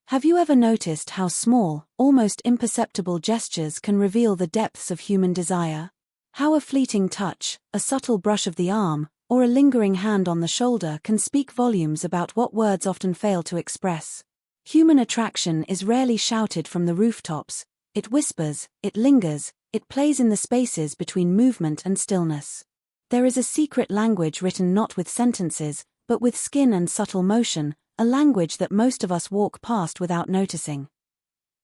Have you ever noticed how small, almost imperceptible gestures can reveal the depths of human desire? How a fleeting touch, a subtle brush of the arm, or a lingering hand on the shoulder can speak volumes about what words often fail to express. Human attraction is rarely shouted from the rooftops. It whispers, it lingers, it plays in the spaces between movement and stillness. There is a secret language written not with sentences, but with skin and subtle motion, a language that most of us walk past without noticing.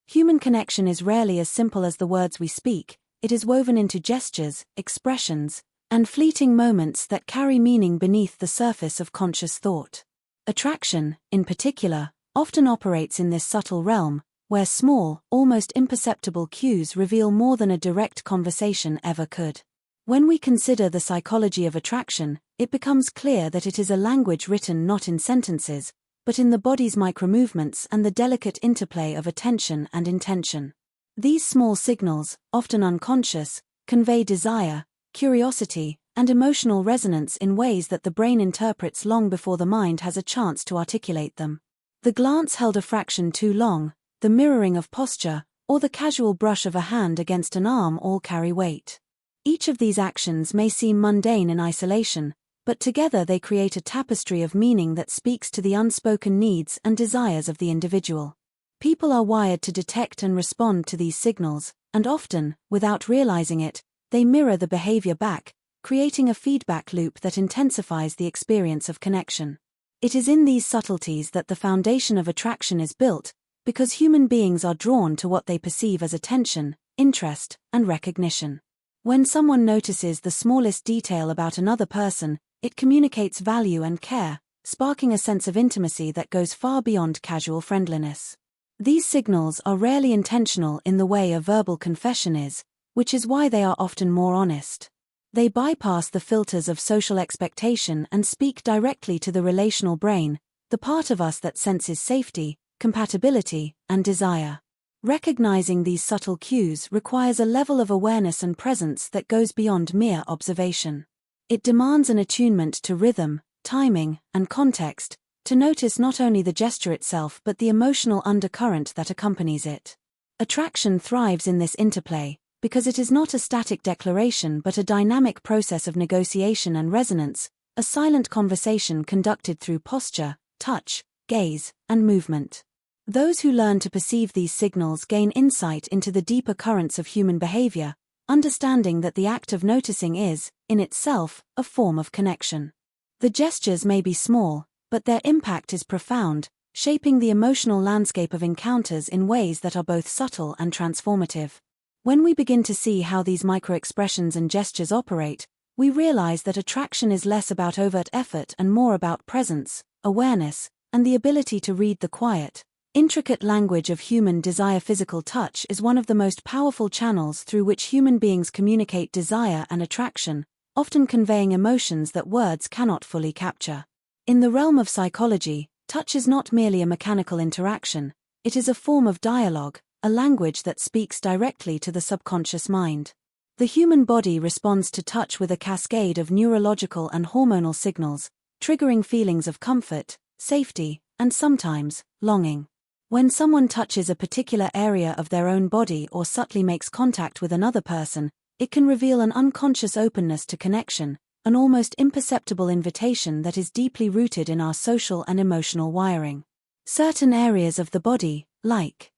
Human connection is rarely as simple as the words we speak. It is woven into gestures, expressions, and fleeting moments that carry meaning beneath the surface of conscious thought. Attraction, in particular, often operates in this subtle realm, where small, almost imperceptible cues reveal more than a direct conversation ever could. When we consider the psychology of attraction, it becomes clear that it is a language written not in sentences, but in the body's micromovements and the delicate interplay of attention and intention. These small signals, often unconscious, convey desire, curiosity, and emotional resonance in ways that the brain interprets long before the mind has a chance to articulate them. The glance held a fraction too long, the mirroring of posture, or the casual brush of a hand against an arm all carry weight. Each of these actions may seem mundane in isolation, but together they create a tapestry of meaning that speaks to the unspoken needs and desires of the individual. People are wired to detect and respond to these signals, and often, without realizing it, they mirror the behavior back, creating a feedback loop that intensifies the experience of connection. It is in these subtleties that the foundation of attraction is built, because human beings are drawn to what they perceive as attention, interest, and recognition. When someone notices the smallest detail about another person, it communicates value and care, sparking a sense of intimacy that goes far beyond casual friendliness. These signals are rarely intentional in the way a verbal confession is, which is why they are often more honest. They bypass the filters of social expectation and speak directly to the relational brain, the part of us that senses safety, compatibility, and desire. Recognizing these subtle cues requires a level of awareness and presence that goes beyond mere observation. It demands an attunement to rhythm, timing, and context, to notice not only the gesture itself but the emotional undercurrent that accompanies it. Attraction thrives in this interplay, because it is not a static declaration but a dynamic process of negotiation and resonance, a silent conversation conducted through posture, touch, gaze, and movement. Those who learn to perceive these signals gain insight into the deeper currents of human behavior, understanding that the act of noticing is, in itself, a form of connection. The gestures may be small, but their impact is profound, shaping the emotional landscape of encounters in ways that are both subtle and transformative. When we begin to see how these microexpressions and gestures operate, we realize that attraction is less about overt effort and more about presence, awareness, and the ability to read the quiet, intricate language of human desire. Physical touch is one of the most powerful channels through which human beings communicate desire and attraction, often conveying emotions that words cannot fully capture. In the realm of psychology, touch is not merely a mechanical interaction, it is a form of dialogue, a language that speaks directly to the subconscious mind. The human body responds to touch with a cascade of neurological and hormonal signals, triggering feelings of comfort, safety, and sometimes, longing. When someone touches a particular area of their own body or subtly makes contact with another person, it can reveal an unconscious openness to connection, an almost imperceptible invitation that is deeply rooted in our social and emotional wiring. Certain areas of the body, like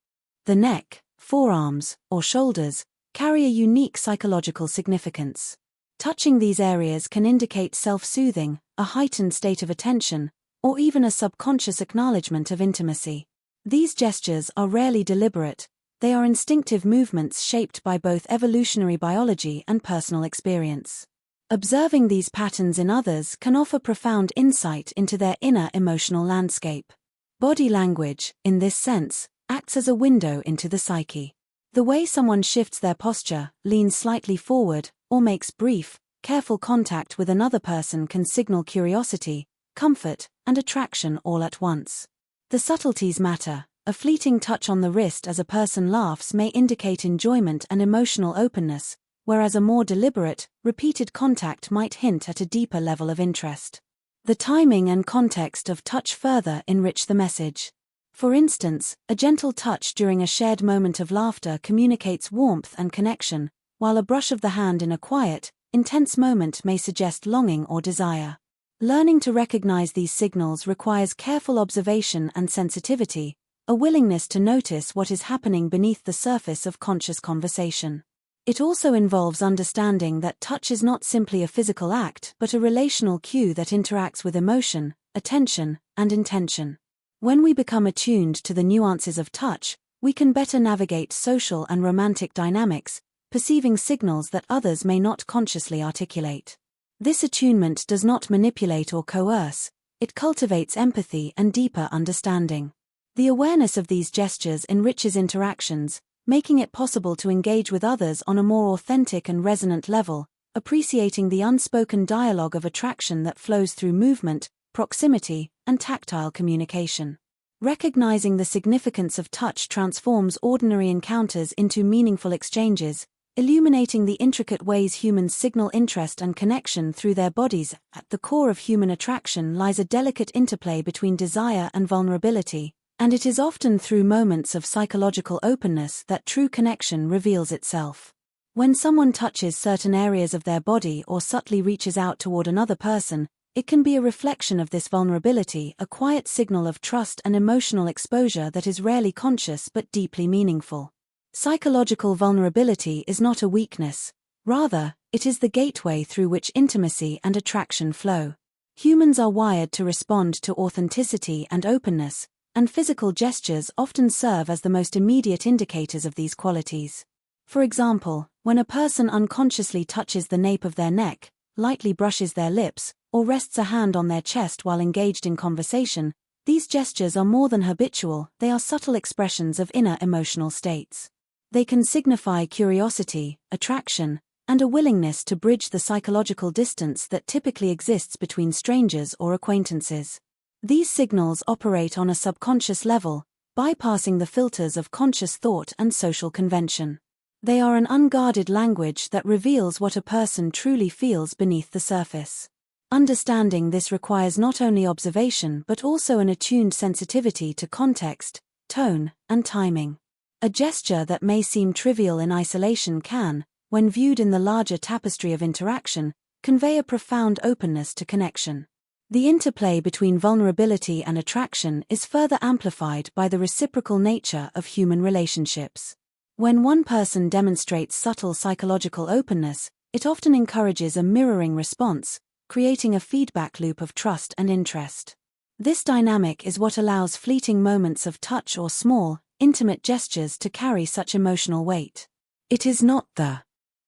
the neck, forearms, or shoulders, carry a unique psychological significance. Touching these areas can indicate self-soothing, a heightened state of attention, or even a subconscious acknowledgement of intimacy. These gestures are rarely deliberate, they are instinctive movements shaped by both evolutionary biology and personal experience. Observing these patterns in others can offer profound insight into their inner emotional landscape. Body language, in this sense, acts as a window into the psyche. The way someone shifts their posture, leans slightly forward, or makes brief, careful contact with another person can signal curiosity, comfort, and attraction all at once. The subtleties matter. A fleeting touch on the wrist as a person laughs may indicate enjoyment and emotional openness, whereas a more deliberate, repeated contact might hint at a deeper level of interest. The timing and context of touch further enrich the message. For instance, a gentle touch during a shared moment of laughter communicates warmth and connection, while a brush of the hand in a quiet, intense moment may suggest longing or desire. Learning to recognize these signals requires careful observation and sensitivity, a willingness to notice what is happening beneath the surface of conscious conversation. It also involves understanding that touch is not simply a physical act but a relational cue that interacts with emotion, attention, and intention. When we become attuned to the nuances of touch, we can better navigate social and romantic dynamics, perceiving signals that others may not consciously articulate. This attunement does not manipulate or coerce, it cultivates empathy and deeper understanding. The awareness of these gestures enriches interactions, making it possible to engage with others on a more authentic and resonant level, appreciating the unspoken dialogue of attraction that flows through movement, proximity, and tactile communication. Recognizing the significance of touch transforms ordinary encounters into meaningful exchanges, illuminating the intricate ways humans signal interest and connection through their bodies. At the core of human attraction lies a delicate interplay between desire and vulnerability, and it is often through moments of psychological openness that true connection reveals itself. When someone touches certain areas of their body or subtly reaches out toward another person, it can be a reflection of this vulnerability, a quiet signal of trust and emotional exposure that is rarely conscious but deeply meaningful. Psychological vulnerability is not a weakness, rather, it is the gateway through which intimacy and attraction flow. Humans are wired to respond to authenticity and openness, and physical gestures often serve as the most immediate indicators of these qualities. For example, when a person unconsciously touches the nape of their neck, lightly brushes their lips, or rests a hand on their chest while engaged in conversation, these gestures are more than habitual, they are subtle expressions of inner emotional states. They can signify curiosity, attraction, and a willingness to bridge the psychological distance that typically exists between strangers or acquaintances. These signals operate on a subconscious level, bypassing the filters of conscious thought and social convention. They are an unguarded language that reveals what a person truly feels beneath the surface. Understanding this requires not only observation but also an attuned sensitivity to context, tone, and timing. A gesture that may seem trivial in isolation can, when viewed in the larger tapestry of interaction, convey a profound openness to connection. The interplay between vulnerability and attraction is further amplified by the reciprocal nature of human relationships. When one person demonstrates subtle psychological openness, it often encourages a mirroring response, creating a feedback loop of trust and interest. This dynamic is what allows fleeting moments of touch or small, intimate gestures to carry such emotional weight. It is not the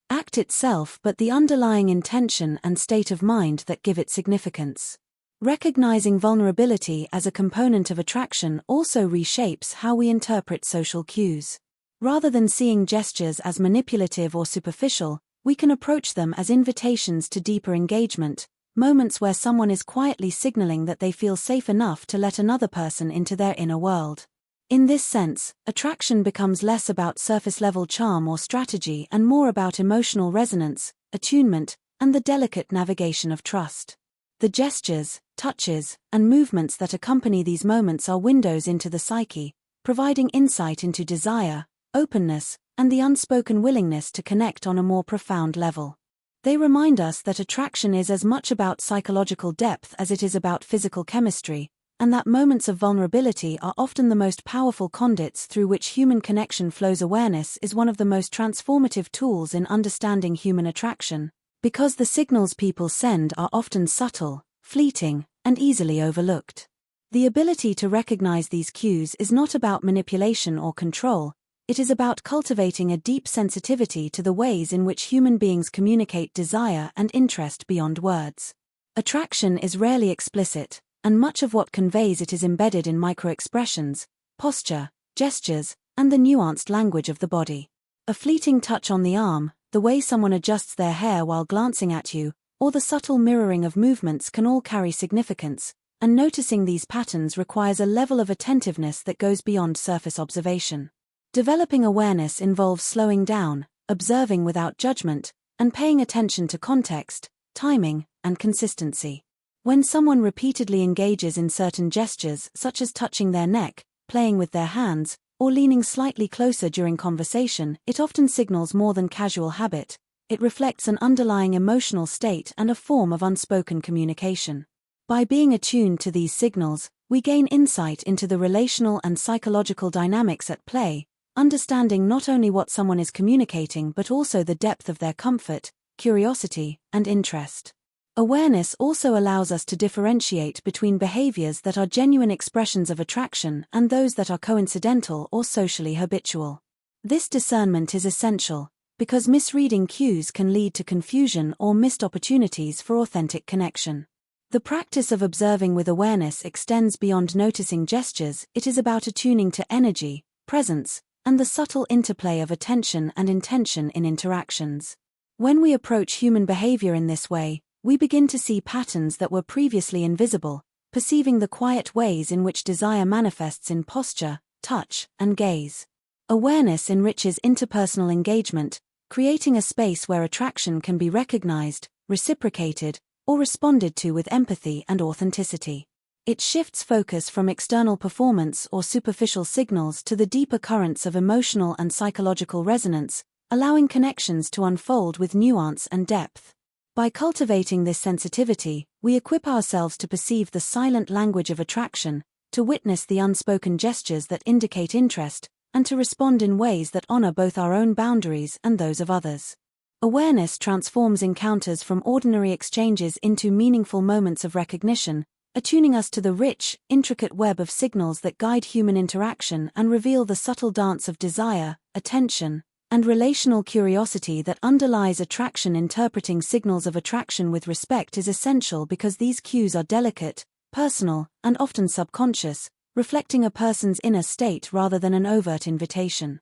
act itself but the underlying intention and state of mind that give it significance. Recognizing vulnerability as a component of attraction also reshapes how we interpret social cues. Rather than seeing gestures as manipulative or superficial, we can approach them as invitations to deeper engagement, moments where someone is quietly signaling that they feel safe enough to let another person into their inner world. In this sense, attraction becomes less about surface-level charm or strategy and more about emotional resonance, attunement, and the delicate navigation of trust. The gestures, touches, and movements that accompany these moments are windows into the psyche, providing insight into desire, openness, and the unspoken willingness to connect on a more profound level. They remind us that attraction is as much about psychological depth as it is about physical chemistry, and that moments of vulnerability are often the most powerful conduits through which human connection flows. Awareness is one of the most transformative tools in understanding human attraction, because the signals people send are often subtle, fleeting, and easily overlooked. The ability to recognize these cues is not about manipulation or control, it is about cultivating a deep sensitivity to the ways in which human beings communicate desire and interest beyond words. Attraction is rarely explicit, and much of what conveys it is embedded in microexpressions, posture, gestures, and the nuanced language of the body. A fleeting touch on the arm, the way someone adjusts their hair while glancing at you, or the subtle mirroring of movements can all carry significance, and noticing these patterns requires a level of attentiveness that goes beyond surface observation. Developing awareness involves slowing down, observing without judgment, and paying attention to context, timing, and consistency. When someone repeatedly engages in certain gestures, such as touching their neck, playing with their hands, or leaning slightly closer during conversation, it often signals more than casual habit. It reflects an underlying emotional state and a form of unspoken communication. By being attuned to these signals, we gain insight into the relational and psychological dynamics at play, understanding not only what someone is communicating but also the depth of their comfort, curiosity, and interest. Awareness also allows us to differentiate between behaviors that are genuine expressions of attraction and those that are coincidental or socially habitual. This discernment is essential, because misreading cues can lead to confusion or missed opportunities for authentic connection. The practice of observing with awareness extends beyond noticing gestures. It is about attuning to energy, presence, and the subtle interplay of attention and intention in interactions. When we approach human behavior in this way, we begin to see patterns that were previously invisible, perceiving the quiet ways in which desire manifests in posture, touch, and gaze. Awareness enriches interpersonal engagement, creating a space where attraction can be recognized, reciprocated, or responded to with empathy and authenticity. It shifts focus from external performance or superficial signals to the deeper currents of emotional and psychological resonance, allowing connections to unfold with nuance and depth. By cultivating this sensitivity, we equip ourselves to perceive the silent language of attraction, to witness the unspoken gestures that indicate interest, and to respond in ways that honor both our own boundaries and those of others. Awareness transforms encounters from ordinary exchanges into meaningful moments of recognition, attuning us to the rich, intricate web of signals that guide human interaction and reveal the subtle dance of desire, attention, and relational curiosity that underlies attraction. Interpreting signals of attraction with respect is essential because these cues are delicate, personal, and often subconscious, reflecting a person's inner state rather than an overt invitation.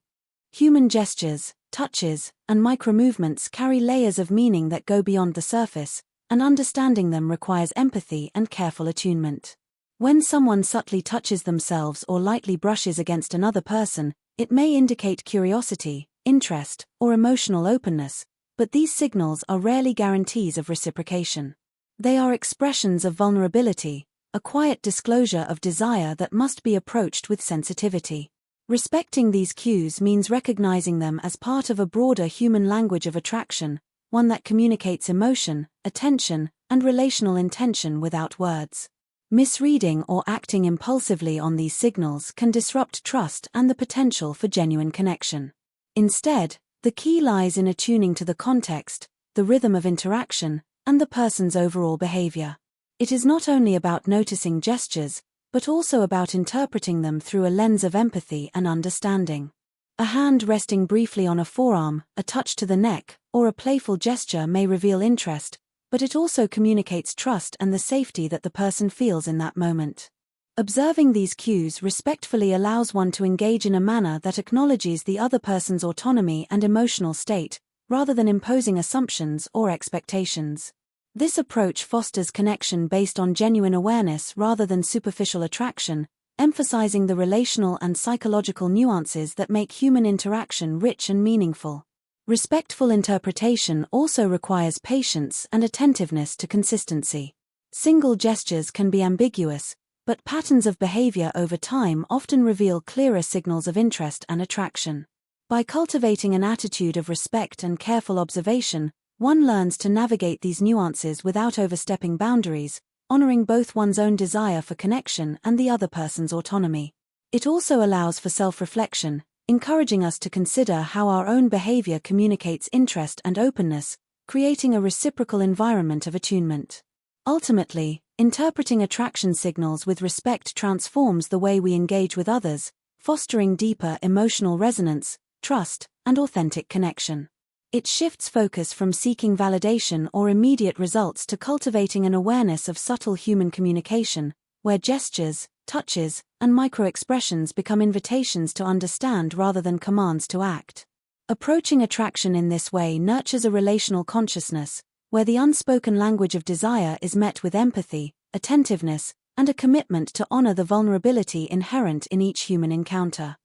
Human gestures, touches, and micromovements carry layers of meaning that go beyond the surface, and understanding them requires empathy and careful attunement. When someone subtly touches themselves or lightly brushes against another person, it may indicate curiosity, interest, or emotional openness, but these signals are rarely guarantees of reciprocation. They are expressions of vulnerability, a quiet disclosure of desire that must be approached with sensitivity. Respecting these cues means recognizing them as part of a broader human language of attraction, one that communicates emotion, attention, and relational intention without words. Misreading or acting impulsively on these signals can disrupt trust and the potential for genuine connection. Instead, the key lies in attuning to the context, the rhythm of interaction, and the person's overall behavior. It is not only about noticing gestures, but also about interpreting them through a lens of empathy and understanding. A hand resting briefly on a forearm, a touch to the neck, or a playful gesture may reveal interest, but it also communicates trust and the safety that the person feels in that moment. Observing these cues respectfully allows one to engage in a manner that acknowledges the other person's autonomy and emotional state, rather than imposing assumptions or expectations. This approach fosters connection based on genuine awareness rather than superficial attraction, emphasizing the relational and psychological nuances that make human interaction rich and meaningful. Respectful interpretation also requires patience and attentiveness to consistency. Single gestures can be ambiguous, but patterns of behavior over time often reveal clearer signals of interest and attraction. By cultivating an attitude of respect and careful observation, one learns to navigate these nuances without overstepping boundaries, honoring both one's own desire for connection and the other person's autonomy. It also allows for self-reflection, encouraging us to consider how our own behavior communicates interest and openness, creating a reciprocal environment of attunement. Ultimately, interpreting attraction signals with respect transforms the way we engage with others, fostering deeper emotional resonance, trust, and authentic connection. It shifts focus from seeking validation or immediate results to cultivating an awareness of subtle human communication, where gestures, touches, and micro-expressions become invitations to understand rather than commands to act. Approaching attraction in this way nurtures a relational consciousness, where the unspoken language of desire is met with empathy, attentiveness, and a commitment to honor the vulnerability inherent in each human encounter.